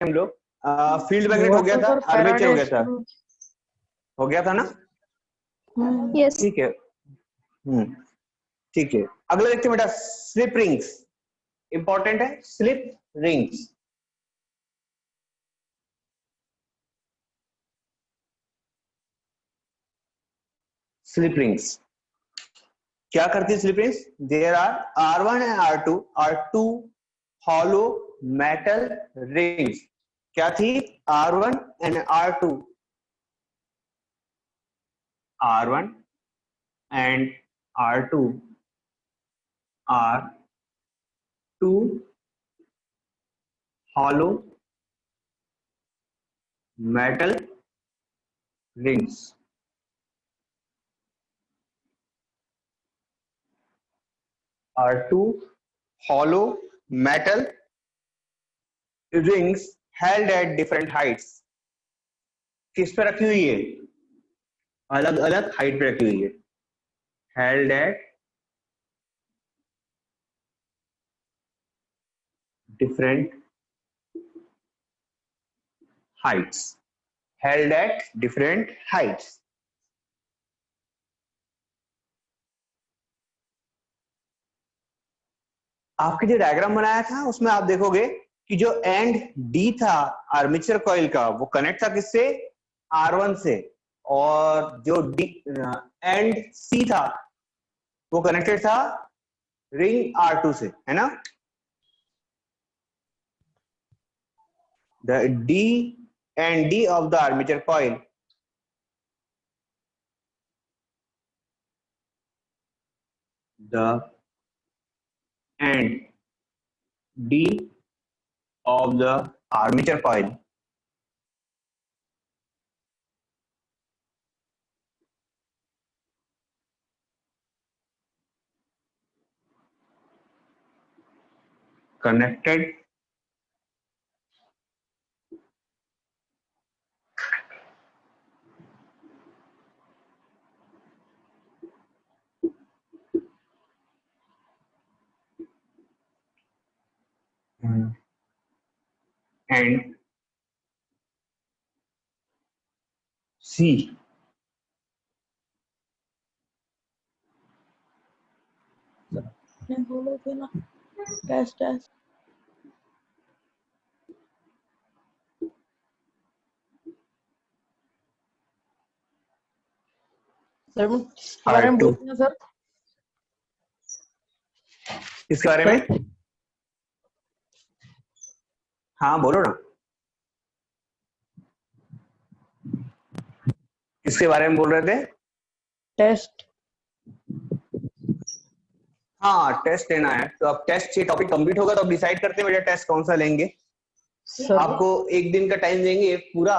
हम लोग field magnet हो गया था, आर्मेचर हो गया था, हो गया था ना? यस। ठीक है। ठीक है, अगला देखते हैं बेटा, स्लिप रिंग्स। इंपॉर्टेंट है स्लिप रिंग्स। स्लिप रिंग्स क्या करती है? Slip rings, there are R1 and R2 are two hollow metal rings. क्या थी? R1 and R2, R1 and R2 are two hollow metal rings. Are two hollow metal rings held at different heights. किस पे रखी हुई है? अलग अलग height पे रखी हुई है। Held at different heights. Held at different heights. आपके जो डायग्राम बनाया था उसमें आप देखोगे कि जो एंड डी था आर्मेचर कॉइल का, वो कनेक्ट था किससे? R1 से, और जो डी एंड सी था वो कनेक्टेड था रिंग R2 से, है ना? The D and D of the armature coil the and D of the armature coil connected and C test test sir इसके बारे में बोलते हैं सर। इसके बारे में? हाँ बोलो ना, किसके बारे में बोल रहे थे? टेस्ट। हाँ टेस्ट लेना है, तो अब टेस्ट, ये टॉपिक कंप्लीट होगा तो अब डिसाइड करते हैं बेटा टेस्ट कौन सा लेंगे। सर आपको एक दिन का टाइम देंगे पूरा,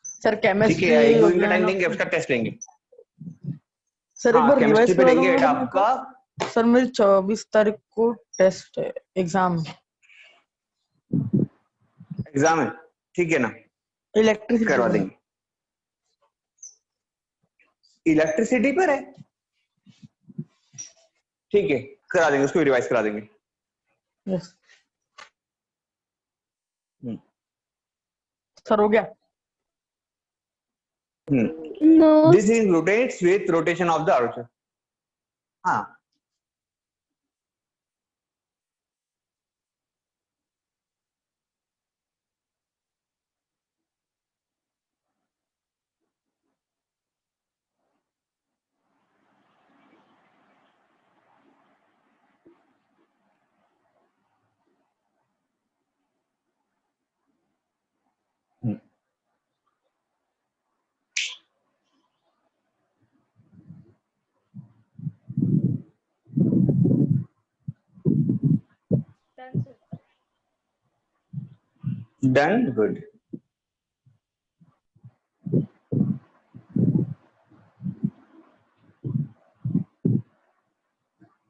सर केमिस्ट्री, ठीक है? एक दो दिन का टाइम देंगे, उसका टेस्ट लेंगे। सर एक हाँ बार केमिस्ट्री रिवाइज पे करा लेंगे बेटा दूंगा आपका। सर, मेरी 24 तारीख को टेस्ट है, एग्जाम है, ठीक है ना? इलेक्ट्रिसिटी करवा देंगे। इलेक्ट्रिसिटी पर है, ठीक है, करा देंगे, उसको रिवाइज करा देंगे। यस सर, हो गया। No this is rotates with rotation of the armature. हाँ डन, गुड।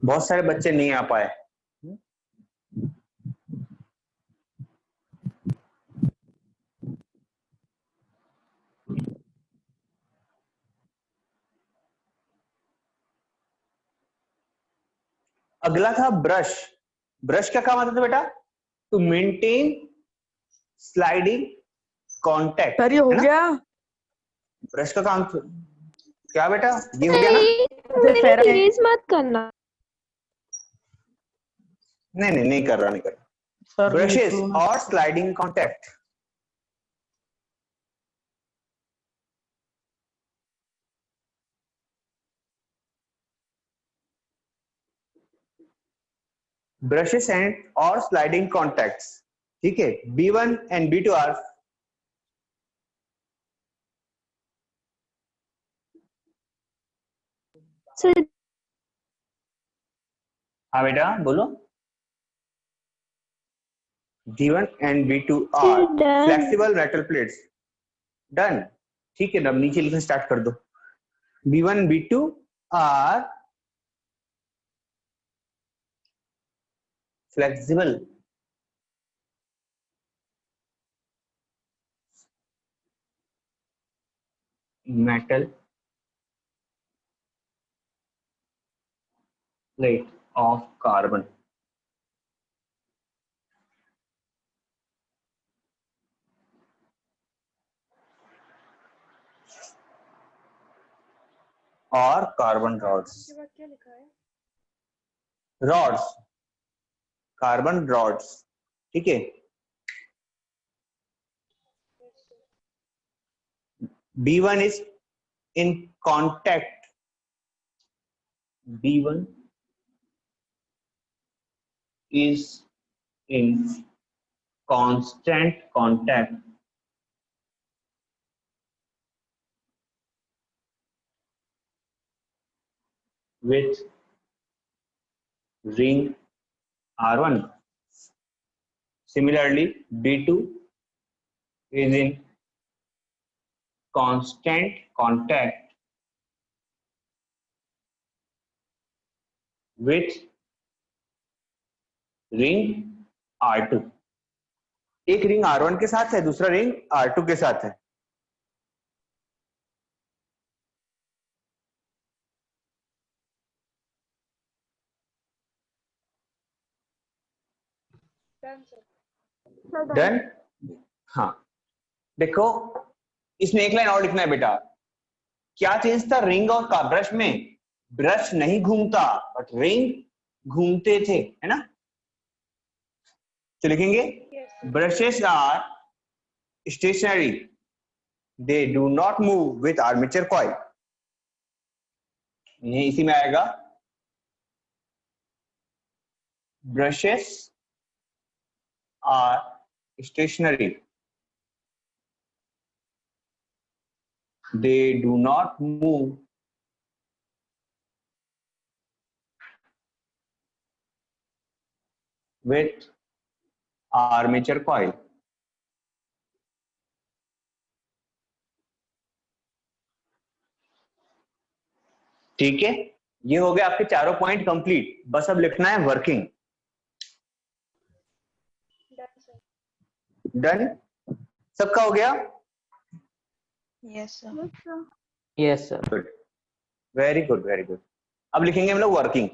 बहुत सारे बच्चे नहीं आ पाए। अगला था ब्रश। ब्रश का काम आता था बेटा to maintain sliding contact sir ये हो है ना, गया। ब्रश का काम क्या बेटा, ये हो गया ना? नहीं, मेरी तेज मत करना। नहीं नहीं नहीं कर रहा, नहीं कर रहा। सर ब्रशेस लिख लो ना। और स्लाइडिंग कॉन्टैक्ट। ब्रशेस एंड और स्लाइडिंग कॉन्टैक्ट्स, ठीक है। B1 and B2 are, sir हाँ बेटा बोलो। B1 and B2 are done. flexible metal plates. Done. ठीक है, अब नीचे लिखना स्टार्ट कर दो। B1 B2 are flexible metal plate of carbon. और carbon rods, rods, carbon rods, ठीक है। B1 is in contact, B1 is in constant contact with ring R1. Similarly, B2 is in constant contact with ring R2. एक ring R1 के साथ है, दूसरा ring R2 के साथ है। डन। हाँ देखो, इसमें एक लाइन और लिखना है बेटा। क्या चेंज था रिंग और का ब्रश में? ब्रश नहीं घूमता बट रिंग घूमते थे, है ना। तो लिखेंगे brushes are stationary, they do not move with armature coil. ये इसी में आएगा, brushes are stationary, they do not move with armature coil. ठीक है, ये हो गया आपके चारों पॉइंट कंप्लीट। बस अब लिखना है वर्किंग। डन, सबका हो गया? Yes sir. Yes sir. Good, very good very good. अब लिखेंगे हम लोग वर्किंग।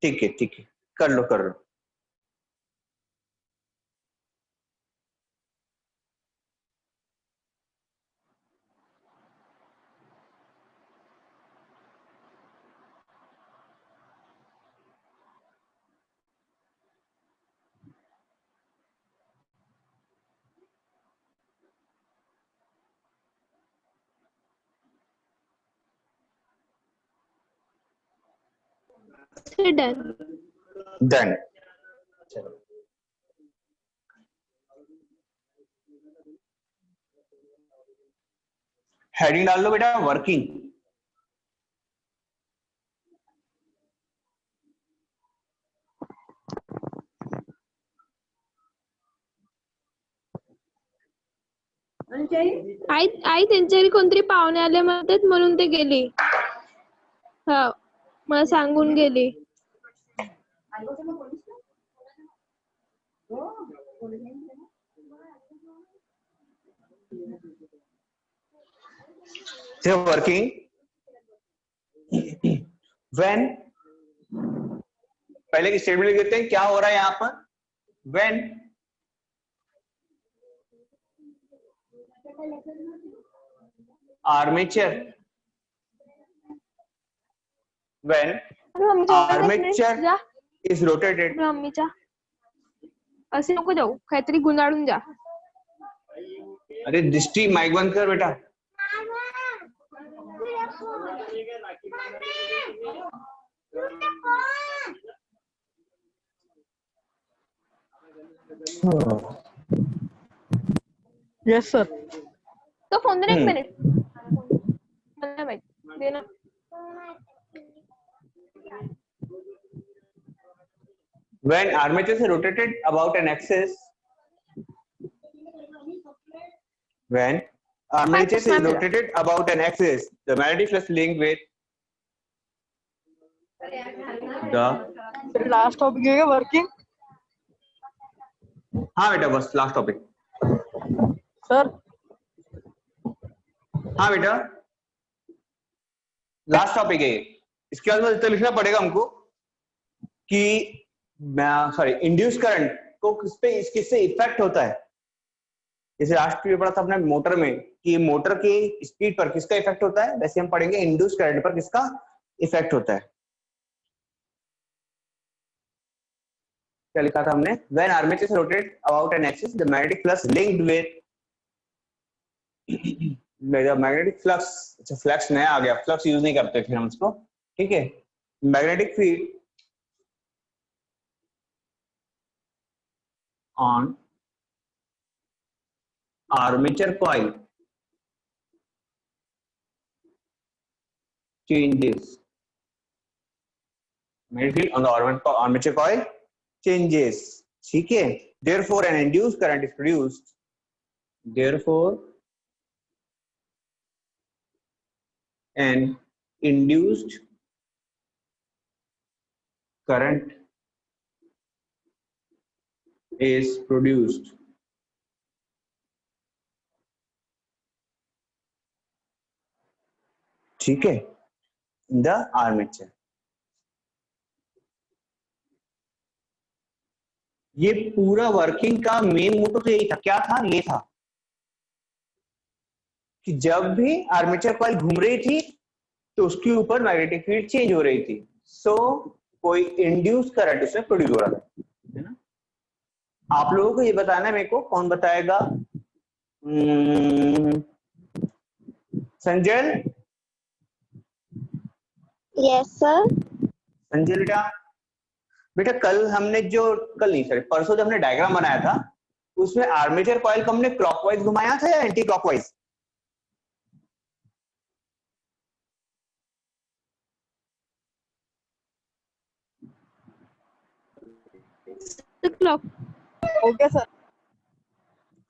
ठीक है ठीक है, कर लो कर लो। डन। डन, चलो हेडिंग डाल लो बेटा, वर्किंग। आई त्यांच्या कोणतरी पाहुणे आले म्हणतात म्हणून ते गेली. हा, मला सांगून गेली. So working when, पहले की स्टेटमेंट लिख देते हैं क्या हो रहा है यहाँ पर। when armature मम्मीच्या जा is rotated. मम्मीच्या असे नको जाऊ काहीतरी गुंडाळून जा. अरे दृष्टि माइक बंद कर बेटा. Yes, sir. तो फोन दे ना 1 मिनिट. मला नाही माहित दे ना. When armature is rotated about an axis, when armature is rotated about an axis, the magnetic flux linked with the Last topic है working. हाँ बेटा बस लास्ट टॉपिक. Sir. हाँ बेटा लास्ट टॉपिक है. इसके बाद में तो लिखना पड़ेगा हमको कि सॉरी इंड्यूस करंट को किससे इफेक्ट होता है. जैसे लास्ट में पढ़ा था अपने मोटर में कि मोटर की स्पीड पर किसका इफेक्ट होता है, वैसे हम पढ़ेंगे इंड्यूस करंट पर किसका इफेक्ट होता है. क्या लिखा था हमने? When armature is rotated about an axis, the magnetic flux linked with the magnetic flux. अच्छा फ्लक्स नया आ गया, फ्लक्स यूज नहीं करते फिर हम इसको. ठीक है. Magnetic field on armature coil changes. Magnetic field on the armature coil changes. ठीक है. Therefore an induced current is produced. Therefore an induced current is produced. ठीक है. In the armature. ये पूरा वर्किंग का मेन मोटो तो यही था. क्या था? ये था कि जब भी आर्मेचर कॉइल घूम रही थी तो उसके ऊपर मैग्नेटिक फील्ड चेंज हो रही थी. सो कोई इंड्यूस करंट उसमें प्रोड्यूस हो रहा था. है ना. आप लोगों को ये बताना है मेरे को. कौन बताएगा? संजय. Yes sir. संजय बेटा कल हमने कल नहीं सॉरी परसों जब हमने डायग्राम बनाया था उसमें आर्मेचर कॉइल को हमने क्लॉकवाइज घुमाया था या anti clockwise? Clock. Okay, sir.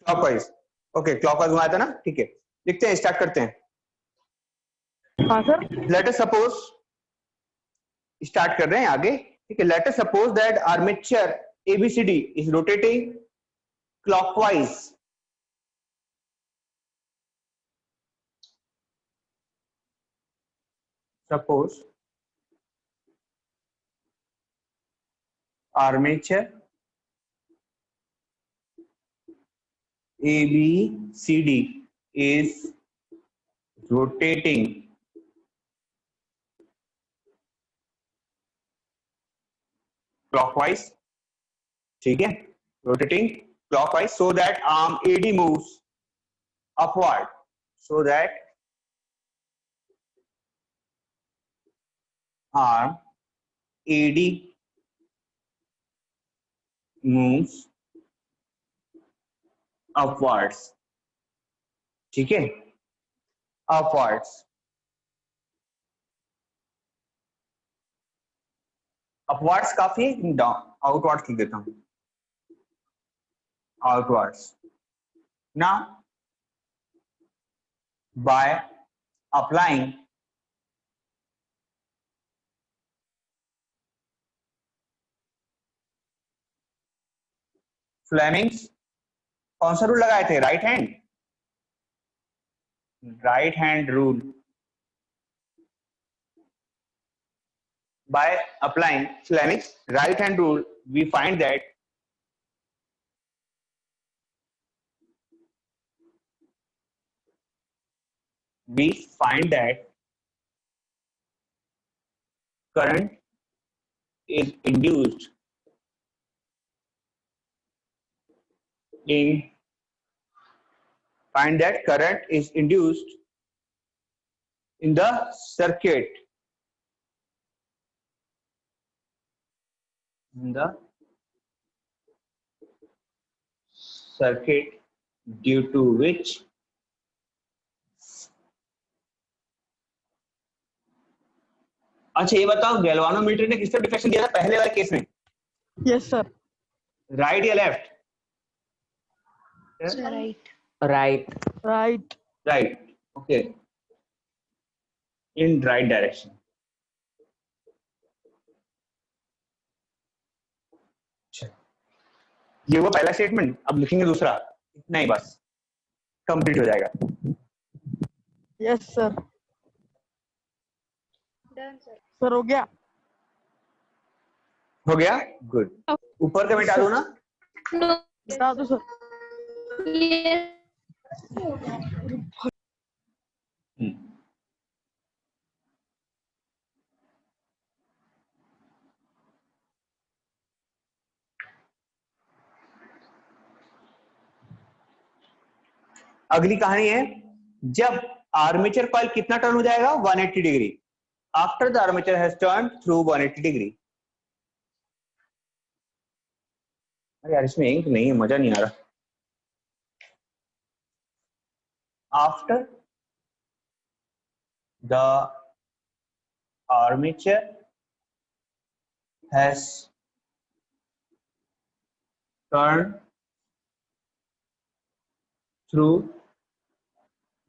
Clockwise. Okay clockwise घुमाया था ना. ठीक है. लिखते हैं, स्टार्ट करते हैं. हाँ sir. Let us suppose start कर रहे हैं आगे. ठीक है. Let us suppose that armature ABCD is rotating clockwise. Suppose armature ABCD is rotating clockwise. ठीक है. rotating clockwise so that arm AD moves upward. So that arm AD moves upwards. ठीक है. upwards. upwards काफी है. Down outwards लिख देता हूं. outwards. Now by applying Fleming's कौन सा रूल लगाए थे? Right hand rule. By applying Fleming's right hand rule, we find that we find that current is induced in the circuit due to which अच्छा ये बताओ गैल्वानोमीटर ने किस तरह डिफ्लेक्शन दिया था पहले वाले केस में? Yes, sir. राइट या left? Right Right. Right. Okay, in right direction. ये वो पहला स्टेटमेंट. अब लिखेंगे दूसरा. इतना ही बस कंप्लीट हो जाएगा. Yes, sir. Done sir. Sir, हो गया. हो गया. गुड. ऊपर का मिटा दो ना. बता दो सर. अगली कहानी है जब आर्मेचर कॉइल कितना टर्न हो जाएगा 180 degree. After the armature has turn through 180 degree. अरे यार इसमें इंक नहीं है, मजा नहीं आ रहा. After the armature has turn through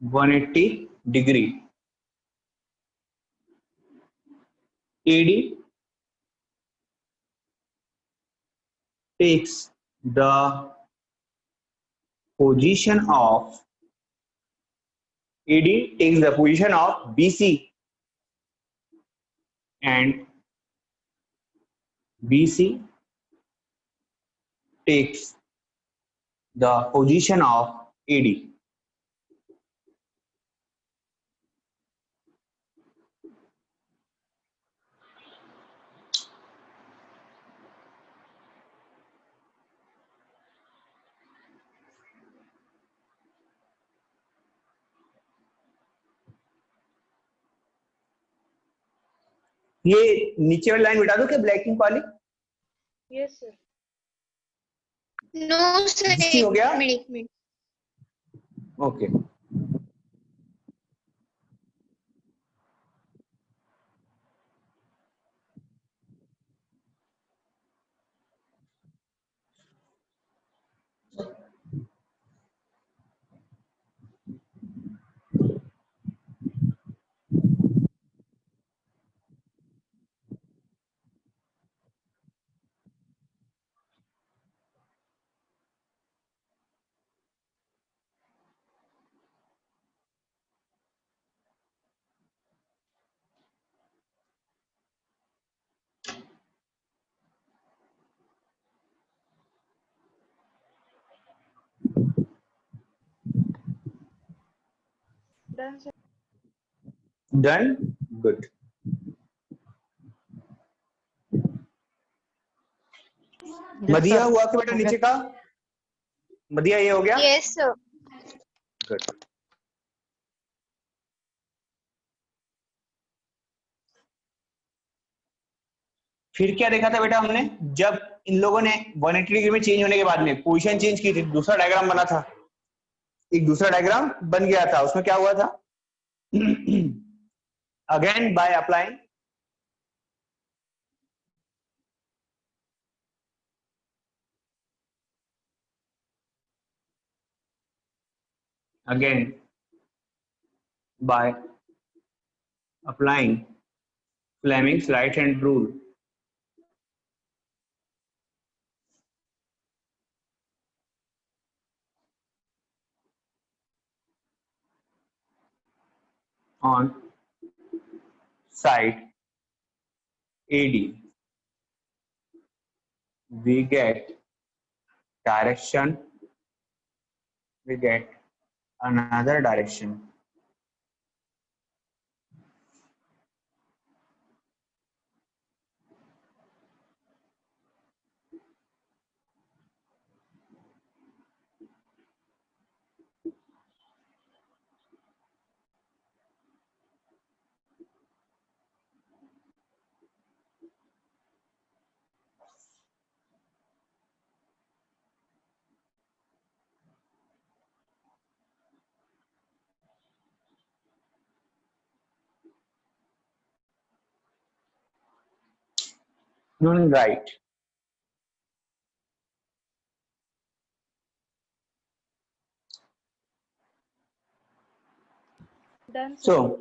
180 degree, AD takes the position of BC and BC takes the position of AD. ये नीचे वाली लाइन मिटा दो क्या ब्लैक इंक वाली? Yes sir. No sir. हो गया. एक minute. Okay. Done sir. Done. Good. मदिया sir. हुआ कि बेटा नीचे का? मदिया ये हो गया. Yes sir. गुड. फिर क्या देखा था बेटा हमने? जब इन लोगों ने 180 डिग्री में चेंज होने के बाद में पोजीशन चेंज की थी, दूसरा डायग्राम बना था. एक दूसरा डायग्राम बन गया था. उसमें क्या हुआ था? Again by applying Fleming's right hand rule, on side AD, we get another direction Doing right. Done, sir. So,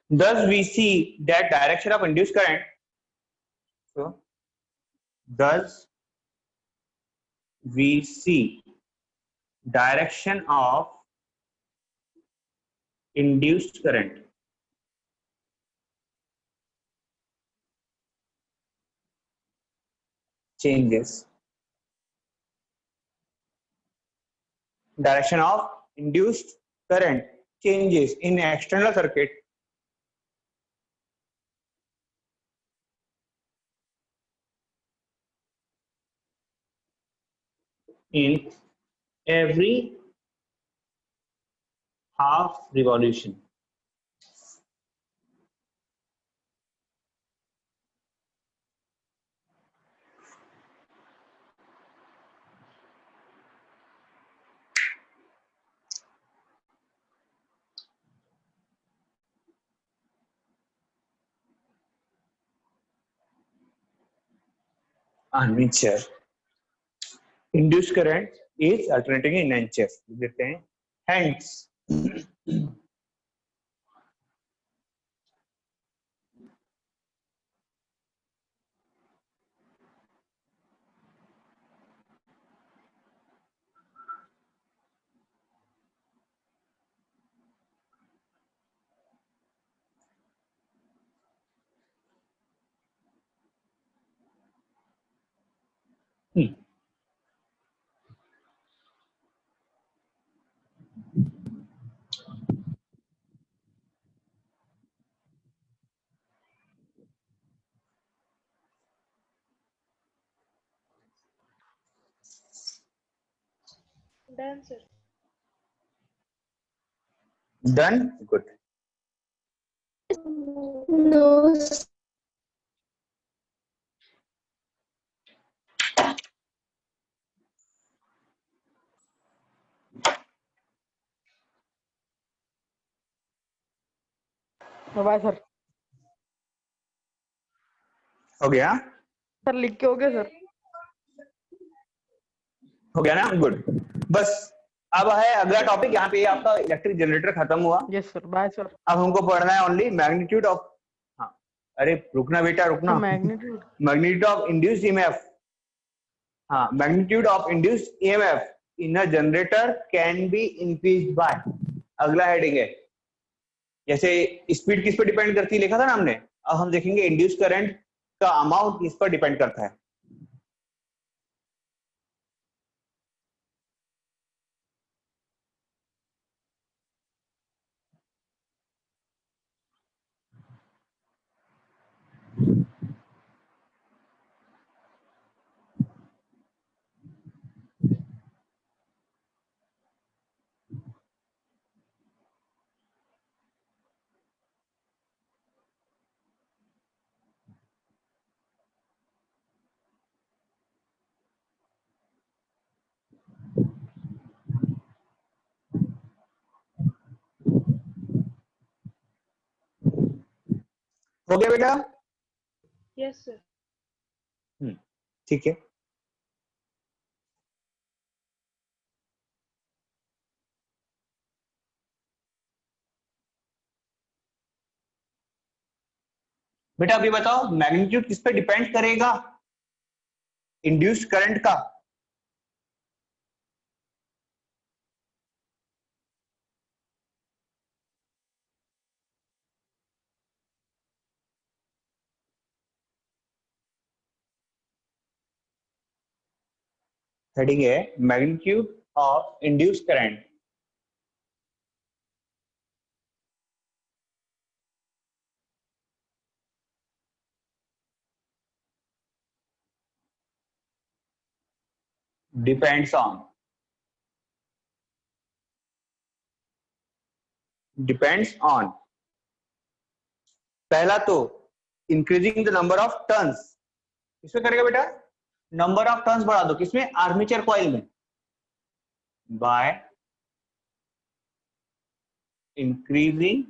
thus we see that direction of induced current. So, thus we see direction of induced current changes. Direction of induced current changes in external circuit in every half revolution. Armature. Induced current is alternating in NHF. देखते हैं. Hence, Done, sir. done. Good. No. Bye sir. हो गया. Sir लिख के हो गया sir. हो गया ना. गुड. बस अब है अगला टॉपिक. यहाँ पे आपका इलेक्ट्रिक जनरेटर खत्म हुआ. Yes sir. Bye sir. अब हमको पढ़ना है ओनली मैग्नीट्यूड ऑफ. हाँ, अरे रुकना बेटा रुकना. Magnitude. Magnitude of induced EMF. हाँ, magnitude of induced EMF in a generator can be increased by. अगला हेडिंग है. जैसे स्पीड किस पर डिपेंड करती है लिखा था ना हमने. अब हम देखेंगे इंड्यूस्ड करंट का अमाउंट इस पर डिपेंड करता है. हो गया बेटा. Yes, sir. ठीक है. बेटा अभी बताओ मैग्नीट्यूड किस पे डिपेंड करेगा इंड्यूस्ड करंट का. हेडिंग है magnitude of induced current depends on पहला तो increasing the number of turns. किसमें करेगा बेटा. नंबर ऑफ टर्न्स बढ़ा दो. किसमें. आर्मेचर कॉइल में. By increasing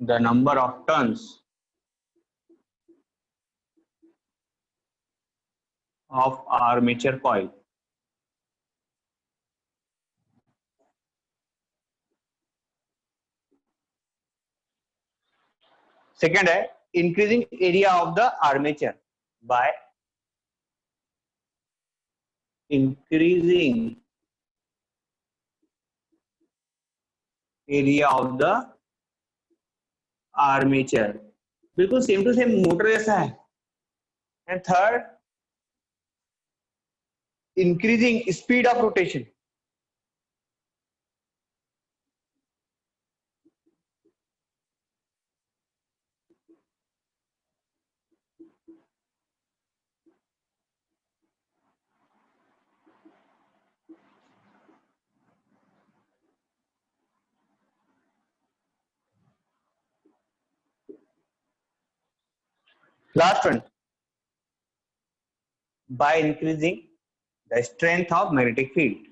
the number of turns of armature coil. Second है increasing area of the armature by increasing area of the armature. बिल्कुल same to same motor जैसा है. And third increasing speed of rotation. Last one, by increasing the strength of magnetic field.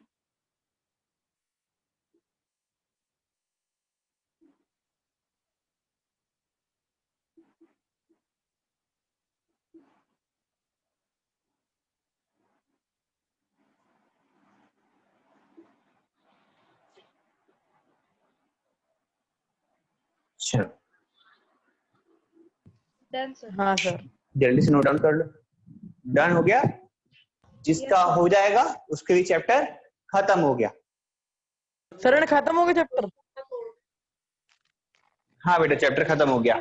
चलो done sir. हाँ sir. जल्दी से note down कर लो. Done हो गया. जिसका हो जाएगा उसके लिए चैप्टर खत्म हो गया. सर ने खत्म हो गया चैप्टर? हाँ बेटा चैप्टर खत्म हो गया.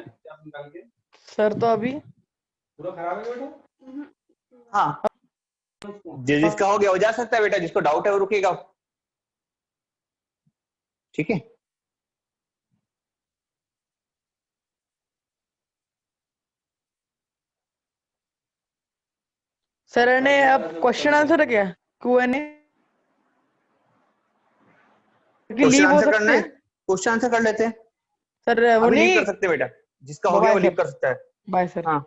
सर तो अभी पूरा खराब है बेटा. हाँ जिसका हो गया वो जा सकता है बेटा. जिसको डाउट है वो रुकेगा. ठीक है. सर ने अब क्वेश्चन आंसर क्या Q&A क्वेश्चन लीव हो आंसर करना सकते है. क्वेश्चन आंसर कर लेते हैं. सर? वो अभी लीव नहीं, कर सकते बेटा. जिसका हो गया वो बाय लीव सर। कर सकता है. Bye sir. हाँ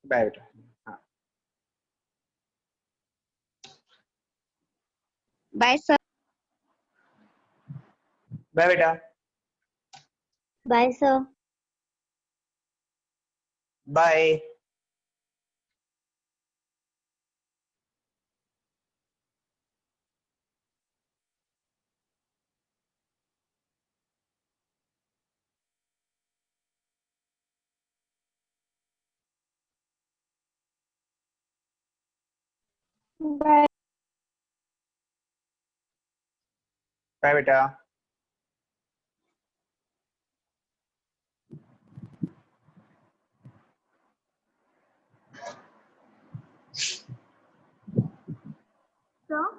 बाय बेटा. हाँ बाय सर। बाय बेटा. Bye sir. Bye. Bye. Bye बेटा. सर